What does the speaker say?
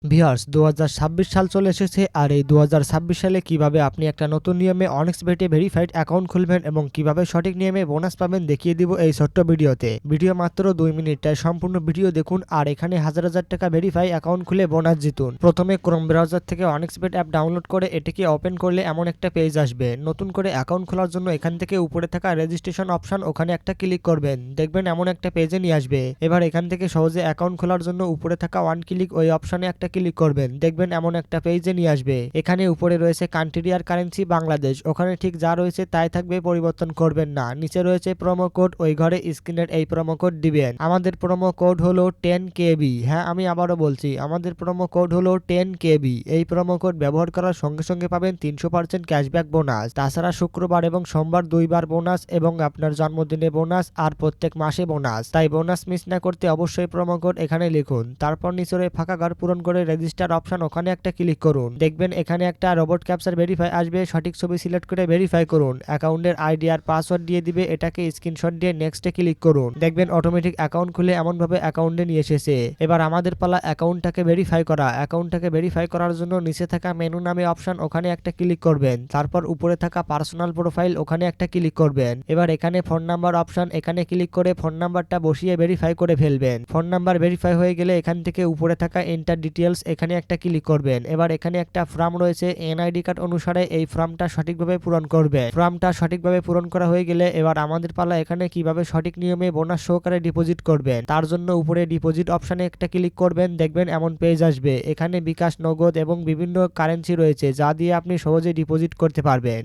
Viewers 2026 সাল চলে এসেছে আর এই 2026 সালে কিভাবে আপনি একটা নতুন নিয়মে অনেক্সবেটে ভেরিফাইড অ্যাকাউন্ট খুলবেন এবং কিভাবে সঠিক নিয়মে বোনাস পাবেন দেখিয়ে দিব এই ছোট্ট ভিডিওতে। ভিডিও মাত্র 2 মিনিট, তাই সম্পূর্ণ ভিডিও দেখুন আর এখানে হাজার হাজার টাকা ভেরিফাই অ্যাকাউন্ট খুলে বোনাস জিতুন। প্রথমে ক্রোম ব্রাউজার থেকে অনেক্সবেট অ্যাপ ডাউনলোড করে এটিকে ওপেন করলে এমন একটা পেজ আসবে। নতুন করে অ্যাকাউন্ট খোলার জন্য এখান থেকে উপরে থাকা রেজিস্ট্রেশন অপশন ওখানে একটা ক্লিক করবেন, দেখবেন এমন একটা পেজে নিয়ে আসবে। এবার এখান থেকে সহজে অ্যাকাউন্ট খোলার জন্য উপরে থাকা ওয়ান ক্লিক ওই অপশনে একটা ক্লিক করবেন, দেখবেন এমন একটা পেজে নিয়ে আসবে। এখানে উপরে রয়েছে কান্ট্রি আর কারেন্সি বাংলাদেশ, ওখানে ঠিক যা রয়েছে তাই থাকবে, পরিবর্তন করবেন না। নিচে রয়েছে প্রোমো কোড, ওই ঘরে স্ক্রিনের এই প্রোমো কোড দিবেন। আমাদের প্রোমো কোড হলো 10KB। হ্যাঁ, আমি আবারও বলছি, আমাদের প্রোমো কোড হলো 10KB। এই প্রোমো কোড ব্যবহার করার সঙ্গে সঙ্গে পাবেন 300% ক্যাশব্যাক বোনাস। তাছাড়া শুক্রবার এবং সোমবার 2বার বোনাস এবং আপনার জন্মদিনে বোনাস আর প্রত্যেক মাসে বোনাস। তাই বোনাস মিস না করতে অবশ্যই প্রোমো কোড এখানে লিখুন। তারপর নিচে ফাঁকা ঘর পূরণ করে রেজিস্টার অপশন ওখানে একটা ক্লিক করুন, দেখবেন এখানে একটা রোবট ক্যাপচার ভেরিফাই আসবে। সঠিক ছবি সিলেক্ট করে ভেরিফাই করুন। অ্যাকাউন্টের আইডি আর পাসওয়ার্ড দিয়ে দিবে, এটাকে স্ক্রিনশট দিয়ে নেক্সটে ক্লিক করুন, দেখবেন অটোমেটিক অ্যাকাউন্ট খুলে এমনভাবে অ্যাকাউন্টে নিয়ে এসেছে। এবার আমাদের পালা অ্যাকাউন্টটাকে ভেরিফাই করা। অ্যাকাউন্টটাকে ভেরিফাই করার জন্য নিচে থাকা মেনু নামে অপশন ওখানে একটা ক্লিক করবেন। তারপর উপরে থাকা পার্সোনাল প্রোফাইল ওখানে একটা ক্লিক করবেন। এবার এখানে ফোন নাম্বার অপশন এখানে ক্লিক করে ফোন নাম্বারটা বসিয়ে ভেরিফাই করে ফেলবেন। ফোন নাম্বার ভেরিফাই হয়ে গেলে এখান থেকে উপরে থাকা এন্টার ডিটেলস এখানে একটা ক্লিক করবেন। এবার এখানে একটা ফর্ম রয়েছে, এনআইডি কার্ড অনুসারে এই ফর্মটা সঠিকভাবে পূরণ করবে। ফর্মটা সঠিকভাবে পূরণ করা হয়ে গেলে এবার আমাদের পালা এখানে কিভাবে সঠিক নিয়মে বোনাস সহকারে ডিপোজিট করবেন। তার জন্য উপরে ডিপোজিট অপশনে একটা ক্লিক করবেন, দেখবেন এমন পেজ আসবে। এখানে বিকাশ, নগদ এবং বিভিন্ন কারেন্সি রয়েছে যা দিয়ে আপনি সহজে ডিপোজিট করতে পারবেন।